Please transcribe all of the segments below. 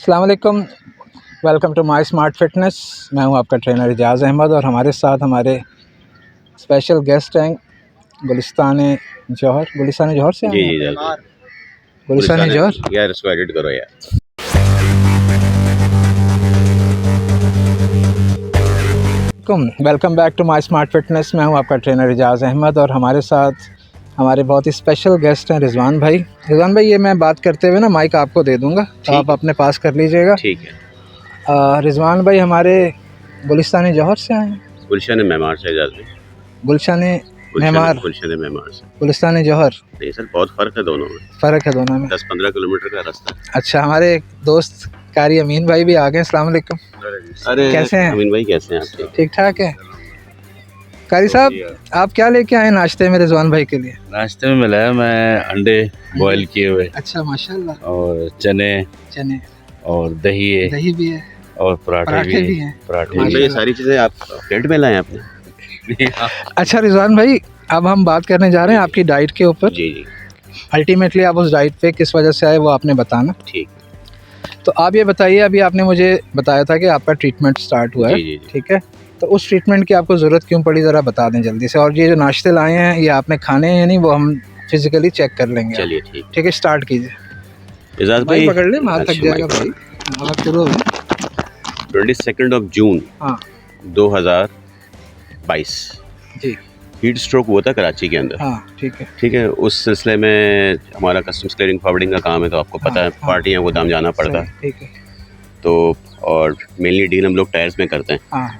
अस्सलाम वालेकुम, welcome to my smart fitness. मैं हूं आपका ट्रेनर एजाज़ अहमद और हमारे साथ हमारे स्पेशल गेस्ट हैं गुलिस्तान जौहर से जी हैं। जी जल्दी गुलिस्तान जौहर यार इसको एडिट करो यार। Welcome back to my smart fitness. मैं हूं आपका ट्रेनर एजाज़ अहमद और हमारे साथ हमारे बहुत ही स्पेशल गेस्ट हैं रिजवान भाई। रिजवान भाई, ये मैं बात करते हुए ना माइक आपको दे दूंगा, तो आप अपने पास कर लीजिएगा। ठीक है। रिजवान भाई हमारे गुलिस्तान जौहर से आए हैं। गुलशन मेमार से इजाज़त। गुलशन मेमार, गुलशन मेमार से। गुलिस्तान जौहर। नहीं सर, बहुत फ़र्क है दोनों में। फ़र्क है दोनों में। 10-15 किलोमीटर का रास्ता। अच्छा, हमारे एक दोस्त कारी अमीन भाई भी आ गए। अस्सलाम वालेकुम। अरे कैसे हैं? अमीन भाई कैसे हैं आप? ठीक ठाक है। कारी साहब, आप क्या लेके आए नाश्ते में रिजवान भाई के लिए? नाश्ते में मिला है मैं अंडे बॉईल किए हुए अच्छा, माशाल्लाह। और चने चने और दही है, दही भी है और पराठे भी हैं। पराठे अमीन भाई, ये सारी चीज़ें आप प्लेट में लाए आपने? अच्छा रिजवान भाई, अब हम बात करने जा रहे हैं आपकी डाइट के ऊपर। जी जी अल्टीमेटली आप उस डाइट पे किस वजह से आए वो आपने बताना। ठीक। तो आप ये बताइए, अभी आपने मुझे बताया था कि आपका ट्रीटमेंट स्टार्ट हुआ है, जी, जी, जी। ठीक है, तो उस ट्रीटमेंट की आपको ज़रूरत क्यों पड़ी, ज़रा बता दें जल्दी से। और ये जो नाश्ते लाए हैं ये आपने खाने हैं या नहीं, वो हम फिजिकली चेक कर लेंगे। चलिए ठीक। ठीक है, स्टार्ट कीजिए। एजाज़ भाई पकड़ ले, माल थक अच्छा, जाएगा भाई। वक्त शुरू हो। 22 जून हाँ 2022 जी, हीट स्ट्रोक हुआ था कराची के अंदर। हाँ ठीक है। ठीक है, उस सिलसिले में हमारा कस्टम्स क्लियरिंग फॉरवर्डिंग का काम है, तो आपको पता है हाँ। पार्टियाँ गोदाम जाना पड़ता है। ठीक है। तो और मेनली डील हम लोग टायर्स में करते हैं। हाँ,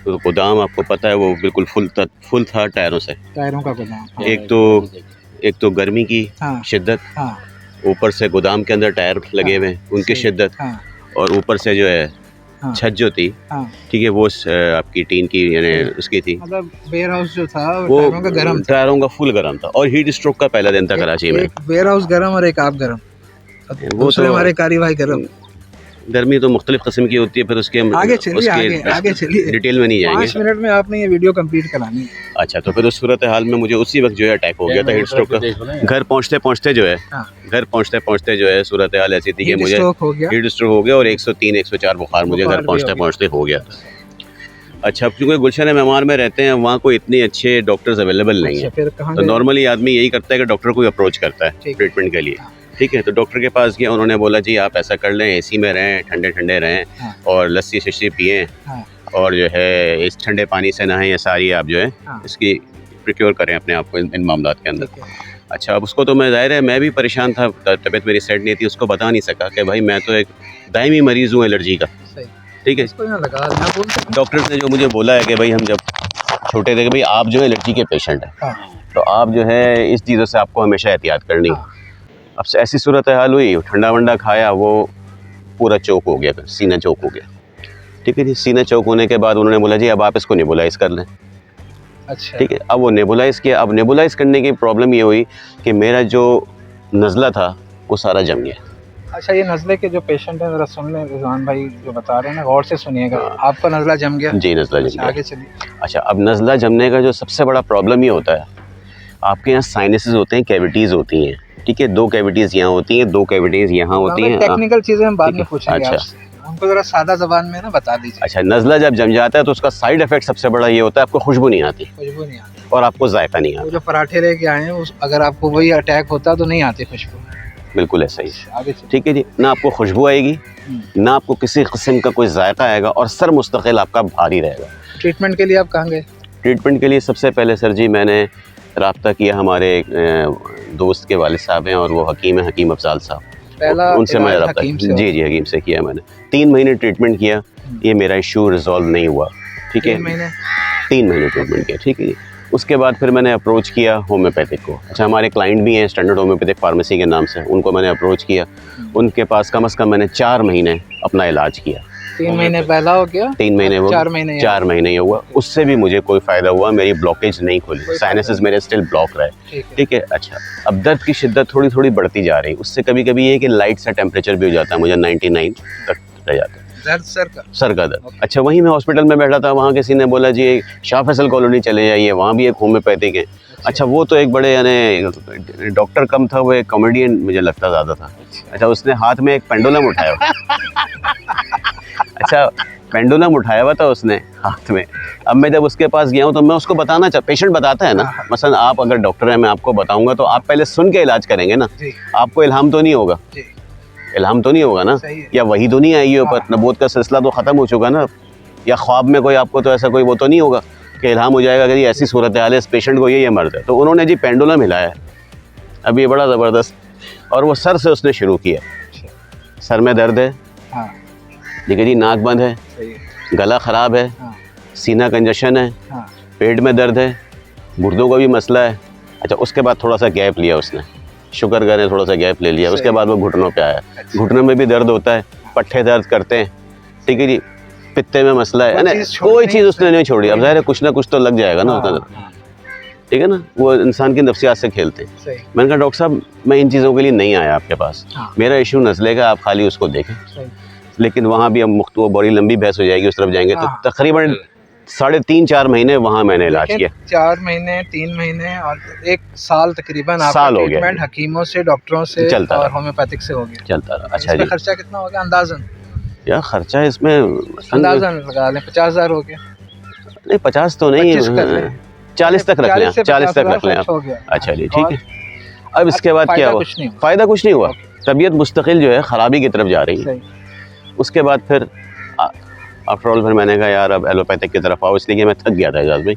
तो गोदाम आपको पता है वो बिल्कुल फुल था टायरों से। टायरों का गोदाम। हाँ, एक तो गर्मी की हाँ, शिद्दत, हाँ, ऊपर से गोदाम के अंदर टायर लगे हुए हैं उनकी सही। शिद्दत, हाँ, और ऊपर से जो है हाँ, छत जो थी, हाँ, ठीक है, वो आपकी टीन की यानी उसकी थी, मतलब वेयर हाउस जो था वो टायरों का गर्म था। टायरों का फुल गर्म था। और हीट स्ट्रोक का पहला दिन था कराची में। एक वेयर हाउस गर्म और एक आप गर्म। वो दूसरे तो हमारे कारी भाई गर्म। गर्मी तो मुख्तलिफ किस्म की होती है, फिर उसके आगे चलिए, आगे चलिए। डिटेल में नहीं 5 जाएंगे। मिनट में आपने ये वीडियो कंप्लीट करानी है। अच्छा, तो फिर उस सूरत हाल में मुझे उसी वक्त जो है अटैक हो गया था हीट स्ट्रोक का। घर पहुंचते पहुंचते जो है हाँ। घर पहुंचते जो है सूरत हाल ऐसी थी कि हीट मुझे स्ट्रोक हो गया। हीट स्ट्रोक हो गया और 103-104 बुखार मुझे बुखार घर भी पहुंचते हो गया। पहुंचते हो गया था। अच्छा, अब चूँकि गुलशन मेमार में रहते हैं, वहाँ कोई इतने अच्छे डॉक्टर्स अवेलेबल नहीं अच्छा, है। फिर कहाँ तो गए? नॉर्मली आदमी यही करता है कि डॉक्टर को अप्रोच करता है ठीक। ट्रीटमेंट के लिए। ठीक है, तो डॉक्टर के पास गया, उन्होंने बोला जी आप ऐसा कर लें, एसी में रहें, ठंडे ठंडे रहें, हाँ। और लस्सी शस्सी पिएँ, हाँ, और जो है इस ठंडे पानी से नहाएं। ये सारी आप जो है हाँ। इसकी प्रिक्योर करें अपने आप को इन मामलों के अंदर। ठीक है। अच्छा, अब उसको तो मैं ज़ाहिर है मैं भी परेशान था, तबीयत मेरी सेट नहीं थी, उसको बता नहीं सका कि भाई मैं तो एक दायमी मरीज़ हूँ एलर्जी का। सही। ठीक है, इसको यहाँ लगा देना, बोल सकते डॉक्टर ने जो मुझे बोला है कि भाई हम जब छोटे थे कि भाई आप जो है एलर्जी के पेशेंट हैं, हाँ, तो आप जो है इस चीज़ों से आपको हमेशा एहतियात करनी है। हाँ। अब से ऐसी सूरत हाल हुई, ठंडा वंडा खाया, वो पूरा चौक हो गया, सीना चौक हो गया। ठीक है जी, सीना चौक होने के बाद उन्होंने बोला जी अब आप इसको नेबुलाइज कर लें। अच्छा। ठीक है, अब वो नेबुलाइज किया। अब नेबुलाइज करने की प्रॉब्लम ये हुई कि मेरा जो नज़ला था वो सारा जम गया। अच्छा, ये नज़ले के जो पेशेंट हैं ज़रा सुन लें, रिजवान भाई जो बता रहे हैं ना गौर से सुनिएगा। आपका नज़ला जम गया? जी, नज़ला जम अच्छा, गया। आगे चलिए। अच्छा, अब नज़ला जमने का जो सबसे बड़ा प्रॉब्लम ये होता है, आपके यहाँ साइनसेस होते हैं, कैविटीज़ होती हैं। ठीक है, 2 कैविटीज़ यहाँ होती हैं, 2 कैविटीज़ यहाँ होती हैं। टेक्निकल चीज़ें हम बाद में ठीक है, पूछेंगे अच्छा। आपसे, हमको ज़रा सादा ज़बान में ना बता दीजिए। अच्छा, नज़ला जब जम जाता है तो उसका साइड इफ़ेक्ट सबसे बड़ा ये होता है, आपको खुशबू नहीं आती खुशबू नहीं आती, और आपको जायका नहीं वो आता। जो पराठे लेके आए हैं अगर आपको वही अटैक होता तो नहीं आती खुशबू। बिल्कुल ऐसा ही। आगे चलिए। ठीक है जी, ना आपको खुशबू आएगी, ना आपको किसी किस्म का कोई जायका आएगा, और सर मुस्तकिल आपका भारी रहेगा। ट्रीटमेंट के लिए आप कहाँ गए? ट्रीटमेंट के लिए सबसे पहले सर जी मैंने रब्ता किया, हमारे दोस्त के वालिद साहब हैं और वो हकीम हैं, हकीम अफजाल साहब। पहला उनसे मैंने रब्ता, जी जी, हकीम से किया मैंने। 3 महीने ट्रीटमेंट किया, ये मेरा इशू रिजॉल्व नहीं हुआ। ठीक है, 3 महीने ट्रीटमेंट किया। ठीक है जी, उसके बाद फिर मैंने अप्रोच किया होम्योपैथिक को। अच्छा, हमारे क्लाइंट भी हैं स्टैंडर्ड होम्योपैथिक फार्मेसी के नाम से, उनको मैंने अप्रोच किया। उनके पास कम से कम मैंने 4 महीने अपना इलाज किया। 3 महीने पहला हो गया, 3 महीने वो 4 महीने ये हुआ, उससे भी मुझे कोई फ़ायदा हुआ, मेरी ब्लॉकेज नहीं खुली, साइनसेस मेरे स्टिल ब्लॉक रहे। ठीक है, अच्छा, अब दर्द की शिद्दत थोड़ी थोड़ी बढ़ती जा रही, उससे कभी कभी ये कि लाइट सा टेम्परेचर भी हो जाता है, मुझे 99 तक रह जाता है दर्द सर का दर्द। अच्छा, वहीं मैं हॉस्पिटल में बैठा था, वहाँ किसी ने बोला जी शाह फैसल कॉलोनी चले जाइए, वहाँ भी एक होम्योपैथिक है। अच्छा, वो तो एक बड़े यानी डॉक्टर कम था, वो एक कॉमेडियन मुझे लगता ज़्यादा था। अच्छा, उसने हाथ में एक पेंडुलम उठाया अच्छा पेंडुलम उठाया हुआ था उसने हाथ में। अब मैं जब उसके पास गया हूँ तो मैं उसको बताना पेशेंट बताता है ना, मसलन आप अगर डॉक्टर हैं, मैं आपको बताऊंगा तो आप पहले सुन के इलाज करेंगे ना, आपको इल्हाम तो नहीं होगा, इल्हाम तो नहीं होगा ना, या वही तो नहीं आई है ऊपर, नबूवत का सिलसिला तो ख़त्म हो चुका ना, या ख्वाब में कोई आपको तो ऐसा कोई वो तो नहीं होगा कि इल्हाम हो जाएगा कि जी ऐसी सूरत हाल है इस पेशेंट को ये मर्द है। तो उन्होंने जी पेंडुलम हिलाया है अब, ये बड़ा ज़बरदस्त, और वो सर से उसने शुरू किया। सर में दर्द है, देखिए जी नाक बंद है, गला ख़राब है, सीना कंजशन है, पेट में दर्द है, गुर्दों का भी मसला है। अच्छा उसके बाद थोड़ा सा गैप लिया उसने, शुक्र करें थोड़ा सा गैप ले लिया, उसके बाद वो घुटनों पे आया। घुटनों में भी दर्द होता है, पट्टे दर्द करते हैं, ठीक है जी, पित्ते में मसला है ना, कोई चीज़ उसने नहीं छोड़ी। अब ज़ाहिर है कुछ ना कुछ तो लग जाएगा ना उसका, ठीक है ना, वो इंसान की नफ्सियात से खेलते हैं। मैंने कहा डॉक्टर साहब मैं इन चीज़ों के लिए नहीं आया आपके पास, मेरा इशू नस्ले का, आप खाली उसको देखें। लेकिन वहाँ भी हम वो बड़ी लंबी बहस हो जाएगी, उस तरफ जाएंगे तो तकरीबन 3.5-4 महीने वहाँ मैंने इलाज किया। 4 महीने 3 महीने और 1 साल तकरीबन आपका साल हो गया, ट्रीटमेंट हकीमों से, डॉक्टरों से चलता और होम्योपैथिक से हो गया, चलता रहा। अच्छा जी, खर्चा कितना हो गया अंदाजन? यार खर्चा इसमें अंदाजन लगा लें 50,000 हो गया। नहीं 50 तो नहीं, 40 तक रख लें, 40 तक रख लें आप। अच्छा जी ठीक है। अब इसके बाद क्या हुआ? फ़ायदा कुछ नहीं हुआ, तबीयत मुस्तकिल जो है ख़राबी की तरफ जा रही है। उसके बाद फिर आफ्टर ऑल फिर मैंने कहा यार अब एलोपैथिक की तरफ आओ, इसलिए कि मैं थक गया था एजाज भाई,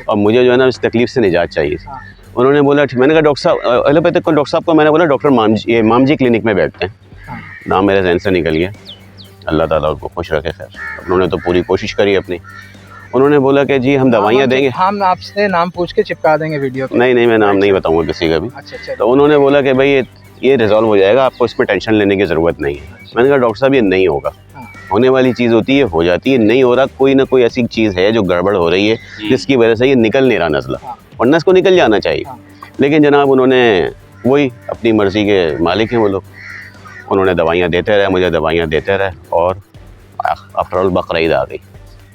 और मुझे जो है ना इस तकलीफ से निजात चाहिए। उन्होंने बोला, मैंने कहा डॉक्टर साहब एलोपैथिक को, डॉक्टर साहब को मैंने बोला डॉक्टर मामजी क्लिनिक में बैठते हैं, नाम मेरे जहन से निकल गया, अल्लाह ताला उनको खुश रखे। खैर उन्होंने तो पूरी कोशिश करी अपनी। उन्होंने बोला कि जी हम दवाइयाँ देंगे, हम आपसे नाम पूछ के चिपका देंगे वीडियो पे। नहीं मैं नाम नहीं बताऊँगा किसी का भी। तो उन्होंने बोला कि भाई ये रिजॉल्व हो जाएगा, आपको इस पर टेंशन लेने की ज़रूरत नहीं है। मैंने कहा डॉक्टर साहब ये नहीं होगा, होने वाली चीज़ होती है, हो जाती है, नहीं हो रहा, कोई ना कोई ऐसी चीज़ है जो गड़बड़ हो रही है जिसकी वजह से ये निकल नहीं रहा नज़ला, वरना इसको निकल जाना चाहिए। लेकिन जनाब उन्होंने वही अपनी मर्ज़ी के मालिक हैं वो लोग, उन्होंने दवाइयाँ देते रहे, मुझे दवाइयाँ देते रहे, और आफ्टर ऑल बकरा ईद आ गई।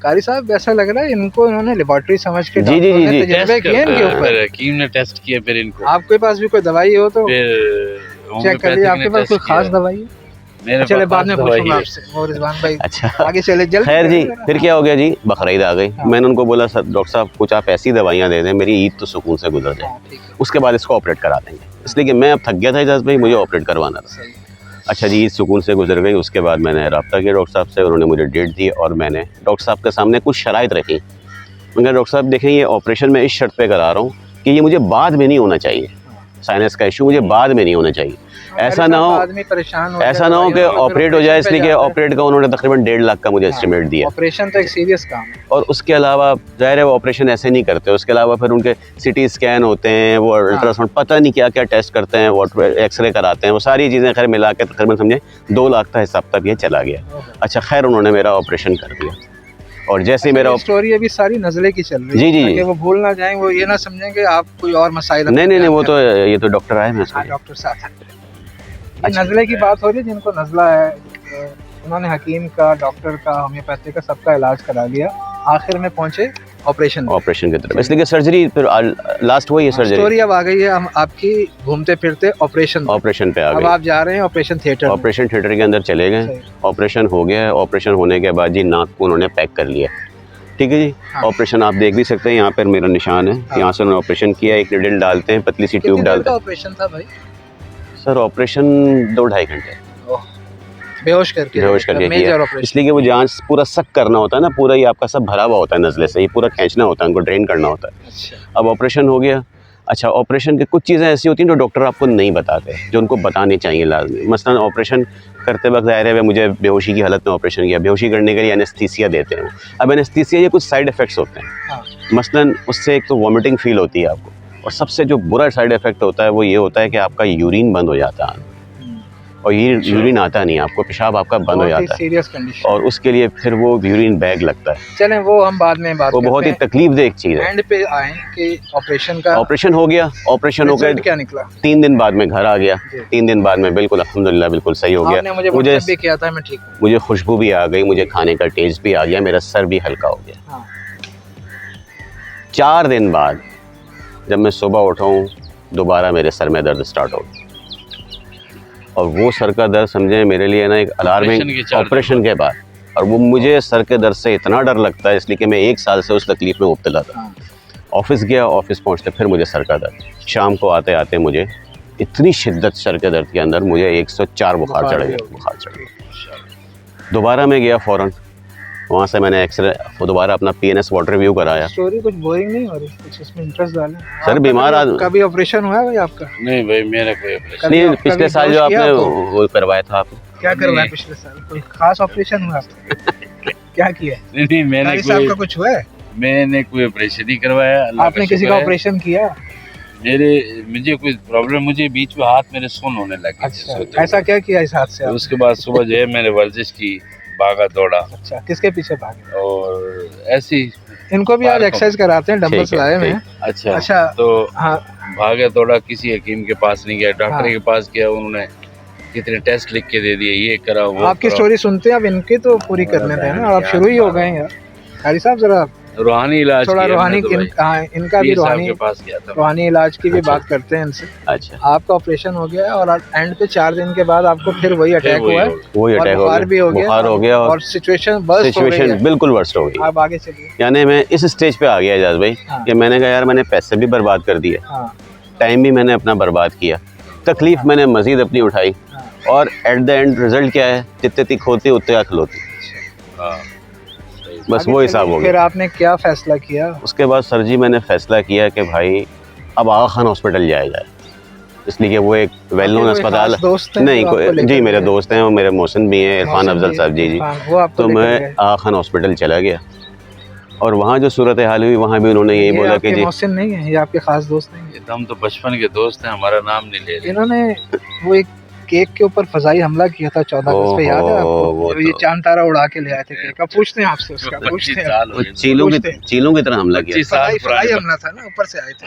कारी साहब ऐसा लग रहा है इनको इन्होंने लेबोरेटरी समझ के जी टेस्ट किए इनके ऊपर, हकीम ने टेस्ट किए, फिर इनको आपके पास भी कोई दवाई हो तो चेक कर लीजिए, आपके पास कोई खास दवाई है? चले बाद में पूछूंगा आपसे। और रिजवान भाई अच्छा आगे चले जल्दी। खैर जी फिर क्या हो गया जी, बकरा ईद आ गई। मैंने उनको बोला सर डॉक्टर साहब कुछ आप ऐसी दवाइयाँ दे दें मेरी ईद तो सुकून से गुजर जाए, उसके बाद इसको ऑपरेट करा देंगे, इसलिए कि मैं अब थक गया था एजाज भाई, मुझे ऑपरेट करवाना था। अच्छा जी ईद सुकून से गुजर गई। उसके बाद मैंने रब्ता किया डॉक्टर साहब से, उन्होंने मुझे डेट दी और मैंने डॉक्टर साहब के सामने कुछ शराइत रखी। मैंने कहा डॉक्टर साहब देखें ये ऑपरेशन मैं इस शर्त पे करा रहा हूँ कि ये मुझे बाद में नहीं होना चाहिए, साइनस का इशू मुझे बाद में नहीं होना चाहिए, ऐसा ना हो कि ऑपरेट हो जाए, इसलिए कि ऑपरेट का उन्होंने तकरीबन 1.5 लाख का मुझे एस्टिमेट दिया। ऑपरेशन तो एक सीरियस काम है, और उसके अलावा ज़ाहिर है वो ऑपरेशन ऐसे नहीं करते, उसके अलावा फिर उनके सिटी स्कैन होते हैं, वो अल्ट्रासाउंड पता नहीं क्या क्या टेस्ट करते हैं, वो एक्सरे कराते हैं, वो सारी चीज़ें खैर मिला के तकरीबन समझे 2 लाख का हिसाब तक ये चला गया। अच्छा खैर उन्होंने मेरा ऑपरेशन कर दिया, और जैसे मेरा स्टोरी अभी सारी नज़ले की चल रही है जी वो भूल ना जाएं, वो ये ना समझें कि आप कोई और मसाइल। नहीं वो तो ये तो डॉक्टर आए, मैं डॉक्टर साहब नज़ले की बात हो रही है, जिनको नज़ला है उन्होंने हकीम का, डॉक्टर का, होम्योपैथी का सबका इलाज करा लिया, आखिर में पहुंचे ऑपरेशन की तरफ, इसलिए कि सर्जरी फिर लास्ट हुई है। सर्जरी स्टोरी अब आ गई है, हम आपकी घूमते फिरते ऑपरेशन पे आ गए। अब आप जा रहे हैं ऑपरेशन थिएटर के अंदर चले गए, ऑपरेशन हो गया। ऑपरेशन होने के बाद जी नाक को उन्होंने पैक कर लिया, ठीक है जी। ऑपरेशन आप देख भी सकते हैं, यहाँ पर मेरा निशान है, यहाँ से उन्होंने ऑपरेशन किया, एक निडल डालते हैं, पतली सी ट्यूब डालते हैं। ऑपरेशन था भाई सर ऑपरेशन 2-2.5 घंटे बेहोश करके किया, इसलिए कि वो जांच पूरा सक करना होता है ना, पूरा ये आपका सब भरा हुआ होता है नज़ले से, ये पूरा खींचना होता है, उनको ड्रेन करना होता है। अच्छा। अब ऑपरेशन हो गया। अच्छा ऑपरेशन की कुछ चीज़ें ऐसी होती हैं जो डॉक्टर आपको नहीं बताते, जो उनको बतानी चाहिए लाजमी। मसलन ऑपरेशन करते वक्त ज़ाहिर है मुझे बेहोशी की हालत में ऑपरेशन किया, बेहोशी करने के लिए एनेस्थीसिया देते हैं। अब एनेस्थीसिया ये कुछ साइड इफ़ेक्ट्स होते हैं, मसलन उससे एक तो वॉमिटिंग फील होती है आपको, और सबसे जो बुरा साइड इफ़ेक्ट होता है वो ये होता है कि आपका यूरिन बंद हो जाता है, और ये यूरिन आता नहीं, आपको पेशाब आपका बंद हो जाता है, सीरियस कंडीशन, और उसके लिए फिर वो यूरिन बैग लगता है। चलें वो हम बाद में बात, वो बहुत ही तकलीफदेह चीज़ है। एंड पे आए कि ऑपरेशन हो गया, ऑपरेशन हो गया, क्या निकला? 3 दिन बाद में घर आ गया, 3 दिन बाद में बिल्कुल अल्हम्दुलिल्लाह बिल्कुल सही हो गया। मुझे भी किया था, मैं ठीक हूं, मुझे खुशबू भी आ गई, मुझे खाने का टेस्ट भी आ गया, मेरा सर भी हल्का हो गया। 4 दिन बाद जब मैं सुबह उठा हूँ दोबारा मेरे सर में दर्द स्टार्ट हो गया, और वो सर का दर्द समझे मेरे लिए ना एक अलार्मिंग, ऑपरेशन के बाद और वो मुझे सर के दर्द से इतना डर लगता है इसलिए कि मैं 1 साल से उस तकलीफ़ में मुब्तला था। हाँ। ऑफिस गया, ऑफिस पहुंचते फिर मुझे सर का दर्द, शाम को आते आते मुझे इतनी शिद्दत सर के दर्द के अंदर मुझे 104 बुखार चढ़ गया। दोबारा मैं गया फ़ौरन, वहाँ से मैंने एक्सरे दोबारा अपना PNS वाटर रिव्यू कराया। स्टोरी कुछ बोरिंग नहीं हो रही, कुछ इसमें इंटरेस्ट डालें। सर बीमार आदमी, कभी ऑपरेशन हुआ है भाई आपका? नहीं भाई मेरा कोई ऑपरेशन नहीं कभी पिछले साल जो किया आपने आपको? वो करवाया था आपने, क्या करवाया पिछले साल? कोई खास ऑपरेशन हुआ आपका? क्या किया? नहीं मैंने कारी साहब का कोई कुछ हुआ है? मैंने कोई ऑपरेशन नहीं करवाया। अल्लाह आपने का किसी शुक्र का है। ऑपरेशन किया? मुझे कोई प्रॉब्लम, मुझे बीच में हाथ मेरे सुन्न होने लगे। अच्छा, ऐसा क्या किया इस हाथ से तो आप? उसके बाद सुबह जो है मैंने वर्जिश की, भागा दौड़ा अच्छा, किसके पीछे भागे? और ऐसी। इनको भी आज पार्क एक्सरसाइज कराते हैं, डंबल्स ठीक है, लाए हुए हैं। अच्छा अच्छा, तो हाँ भागा दौड़ा, किसी हकीम के पास नहीं गया, डॉक्टर हाँ। के पास गया, उन्होंने कितने टेस्ट लिख के दे दिए, ये करा वो आपकी करा। स्टोरी सुनते हैं, अब इनकी तो पूरी करने दें ना। आप शुरू ही हो गए हैं यार। कारी साहब जरा रूहानी इलाज थोड़ा किया रूहानी मैंने तो भाई। इनका भी पीर साहब रूहानी के पास गया था। रूहानी इलाज की भी अच्छा। बात करते हैं इनसे। अच्छा आपका ऑपरेशन हो गया है और एंड पे 4 दिन के बाद आपको फिर वही अटैक हुआ है वही और अटैक बुखार भी हो गया, बुखार हो गया और सिचुएशन बर्स्ट हो गई सिचुएशन है। बिल्कुल वर्स्ट हो गई। आप आगे चलिए। यानी मैं इस स्टेज पे आ गया एजाज भाई हाँ। कि मैंने कहा यार मैंने पैसे भी बर्बाद कर दिए, हाँ टाइम भी मैंने अपना बर्बाद किया, तकलीफ मैंने मजीद अपनी उठाई, हाँ। और एट द एंड रिजल्ट क्या है, जितने तीख होती उतने आँख होती, हाँ। बस आगे वो चलिए, हिसाब हो फिर गया। आपने क्या फैसला किया? उसके बाद सर जी मैंने फैसला किया कि भाई अब आगा खान हॉस्पिटल जाया जाए, इसलिए कि वो एक वेल नोन कोई अस्पताल खास दोस्त हैं नहीं जो आपको कोई लेकर जी मेरे गए? दोस्त हैं, वो मेरे मोहसिन भी हैं, इरफान मौसम अफजल भी- साहब जी जी। इरफान, वो आपको तो लेकर मैं गए। आगा खान हॉस्पिटल चला गया और वहाँ जो सूरत हाल हुई वहाँ भी उन्होंने यही ये बोला आपके कि जी मौसिन नहीं है, ये आपके खास दोस्त नहीं है। ये तो हम तो बचपन के दोस्त हैं, हमारा नाम नहीं ले रहे। इन्होंने वो एक केक के ऊपर फजाई हमला किया था 14 अगस्त पे, याद है ओहो, आपको? वो जो ये तो- चांद तारा उड़ा के ले आए थे केक। अब पूछते हैं आपसे उसका, पूछते 25 हैं। साल हो वो गए। चीलों की तरह हमला किया। 25 साल फजाई पुराने हमला था ना, ऊपर से आए थे।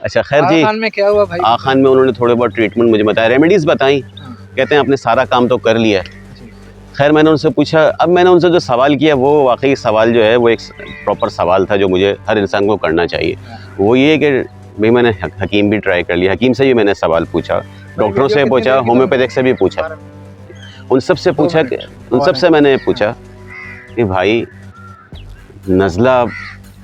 अच्छा खैर जी, खान में क्या हुआ भाई? आगा खान में उन्होंने थोड़े बहुत ट्रीटमेंट मुझे बताया, रेमेडीज़ बताई, हाँ, कहते हैं आपने सारा काम तो कर लिया है। जी। खैर मैंने उनसे पूछा, अब मैंने उनसे जो सवाल किया वो वाकई सवाल जो है वो एक प्रॉपर सवाल था जो मुझे हर इंसान को करना चाहिए। वो ये कि भाई मैंने हकीम भी ट्राई कर लिया, हकीम से भी मैंने सवाल पूछा, डॉक्टरों से पूछा, होम्योपैथिक से भी पूछा, उन सब से पूछा कि उन सब से मैंने पूछा कि भाई नज़ला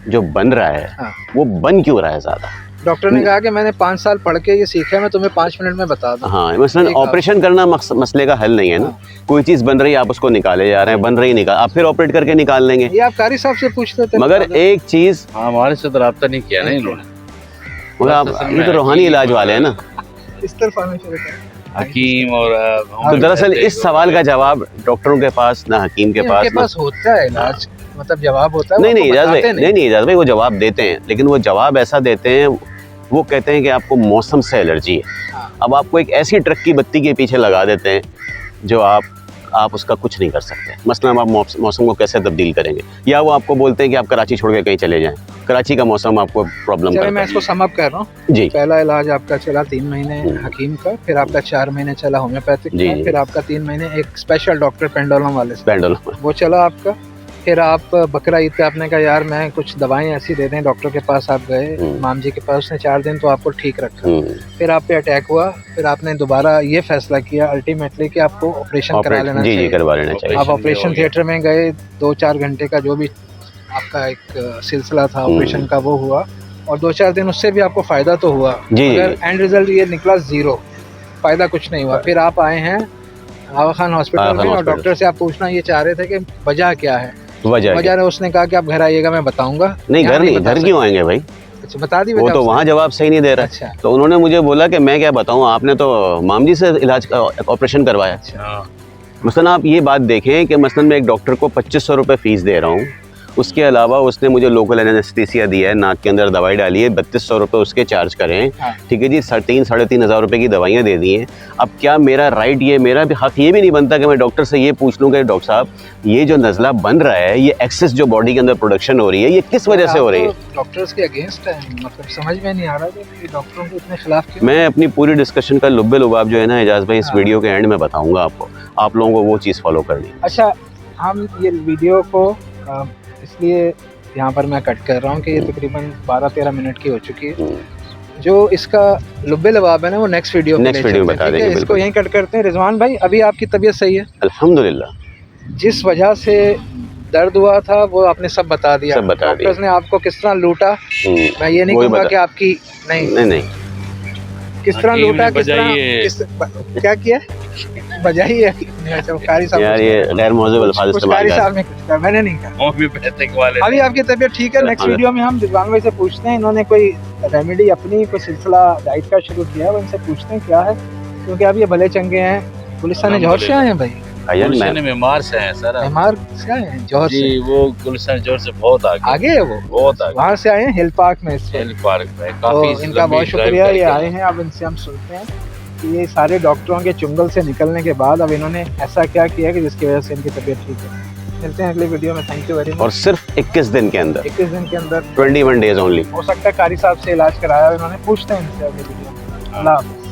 जो बन रहा है हाँ। वो बन क्यों रहा है ज़्यादा। डॉक्टर ने कहा कि मैंने 5 साल पढ़ के ये सीखा है, मैं तुम्हें 5 मिनट में बता दूं। हाँ मसलन ठीक है। ऑपरेशन करना मसले का हल नहीं है ना, कोई चीज़ बन रही है आप उसको निकाले जा रहे हैं, बन रही निकाल, आप फिर ऑपरेट करके निकाल लेंगे। ये आप कारी साहब से पूछते थे। मगर एक चीज़, हाँ हमारे से तो रब्ता नहीं किया ना इन्होंने। मगर आप असल ये में तो रूहानी इलाज वाले हैं ना, इस तरफ आने शुरू करें। हकीम और तो दरअसल इस सवाल का जवाब डॉक्टरों के पास ना हकीम के उनके पास पास होता है इलाज, मतलब जवाब होता है। वो नहीं आपको इजाज़ भाई, बताते नहीं इजाज़ भाई, वो जवाब देते हैं लेकिन वो जवाब ऐसा देते हैं, वो कहते हैं कि आपको मौसम से एलर्जी है। हाँ। अब आपको एक ऐसी ट्रक की बत्ती के पीछे लगा देते हैं जो आप उसका कुछ नहीं कर सकते। मसलन आप मौसम को कैसे तब्दील करेंगे, या वो आपको बोलते हैं कि आप कराची छोड़ के कहीं चले जाएं, कराची का मौसम आपको प्रॉब्लम चलिए करता मैं है। इसको सम अप कर रहा हूँ। जी पहला इलाज आपका चला 3 महीने हकीम का, फिर आपका 4 महीने चला होम्योपैथिक जी, का, जी। फिर आपका 3 महीने एक स्पेशल डॉक्टर पेंडोलम वाले से, पेंडुलम, वो चला आपका। फिर आप बकरा ईद पे आपने कहा यार मैं कुछ दवाएं ऐसी दे दें, डॉक्टर के पास आप गए, माम जी के पास, उसने 4 दिन तो आपको ठीक रखा। फिर आप पे अटैक हुआ, फिर आपने दोबारा ये फैसला किया अल्टीमेटली कि आपको ऑपरेशन करा लेना जी जी चाहिए। करवा लेना चाहिए। आप ऑपरेशन थिएटर में गए, 2-4 घंटे का जो भी आपका एक सिलसिला था ऑपरेशन का वो हुआ, और 2-4 दिन उससे भी आपको फ़ायदा तो हुआ, जी, मगर एंड रिजल्ट ये निकला 0, फ़ायदा कुछ नहीं हुआ। फिर आप आए हैं आगा खान हॉस्पिटल में और डॉक्टर से आप पूछना ये चाह रहे थे कि वजह क्या है। वजह उसने कहा कि आप घर आइएगा मैं बताऊंगा। नहीं यहाँ घर नहीं, बता घर क्यों आएंगे भाई, अच्छा बता दी वो वजह तो उसने? वहाँ जवाब सही नहीं दे रहा। अच्छा तो उन्होंने मुझे बोला कि मैं क्या बताऊँ, आपने तो माम जी से इलाज ऑपरेशन करवाया। हाँ। मसलन आप ये बात देखें कि मसलन मैं एक डॉक्टर को 2500 रुपये फ़ीस दे रहा हूँ, उसके अलावा उसने मुझे लोकल एनेस्थीसिया दिया है, नाक के अंदर दवाई डाली है, 3200 रुपये उसके चार्ज करें, हाँ। ठीक है जी, 3-3.5 हज़ार रुपये की दवाइयाँ दे दी हैं। अब क्या मेरा राइट, ये मेरा भी हक़ ये भी नहीं बनता कि मैं डॉक्टर से ये पूछ लूँ कि डॉक्टर साहब ये जो नज़ला बन रहा है, ये एक्सेस जो बॉडी के अंदर प्रोडक्शन हो रही है, ये किस वजह से हो रही है। डॉक्टर्स के अगेंस्ट है, मतलब समझ में नहीं आ रहा कि डॉक्टरों के इतने खिलाफ क्यों। मैं अपनी पूरी डिस्कशन का लुब्बे लुबाब जो है ना एजाज भाई, इस हाँ। वीडियो के एंड में बताऊँगा आपको, आप लोगों को वो चीज़ फॉलो करनी है। अच्छा, हम ये वीडियो को इसलिए यहाँ पर मैं कट कर रहा हूँ कि ये तकरीबन 12-13 मिनट की हो चुकी है। जो इसका लुब्बे लबाब है ना वो नेक्स्ट वीडियो में नेक्स्ट वीडियो में बता देंगे, इसको बिल्कुल। यहीं कट करते हैं। रिजवान भाई अभी आपकी तबीयत सही है? अल्हम्दुलिल्लाह। जिस वजह से दर्द हुआ था वो आपने सब बता दिया। सब बता दिया। डॉक्टर्स ने आपको किस तरह लूटा, मैं ये नहीं वही कहूँगा बता- कि आपकी नहीं किस तरह हकीम लूटा, ने किस तरह बजाई है। क्या किया, बजाई है। अच्छा, कारी साहब यार ये गैर महज़ूब अल्फाज कुछ इस्तेमाल कारी कर। साहब ने कुछ कहा, मैंने नहीं कहा। होम्योपैथिक वाले अभी आपकी तबीयत ठीक है। नेक्स्ट हाँ। वीडियो में हम रिजवान भाई से पूछते हैं, इन्होंने कोई रेमेडी अपनी कोई सिलसिला डाइट का शुरू किया है, वो इनसे पूछते हैं क्या है, क्योंकि अब ये भले चंगे हैं। गुलिस्तान जौहर से आए हैं भाई, भाईजान गुलशन मैं बीमार से हैं सर। बीमार से आए हैं जौहर जी से, वो गुलशन जोर से बहुत आगे आगे है वो, बहुत आगे वहाँ से आए हैं हिल पार्क में इस वक्त। हिल पार्क में तो काफी इनका लंबी बहुत drive शुक्रिया, ये करके आए हैं। अब इनसे हम सुनते हैं कि ये सारे डॉक्टरों के चुंगल से निकलने के बाद अब इन्होंने ऐसा क्या किया कि जिसकी वजह से इनकी तबीयत ठीक है। मिलते हैं अगली वीडियो में। थैंक यू वेरी और मच। सिर्फ 21 दिन के अंदर, 21 दिन के अंदर 21 डेज ओनली। हो सकता है कारी साहब से इलाज कराया, इन्होंने पूछते हैं इनसे अगली वीडियो में। अल्लाह हाफ़िज़।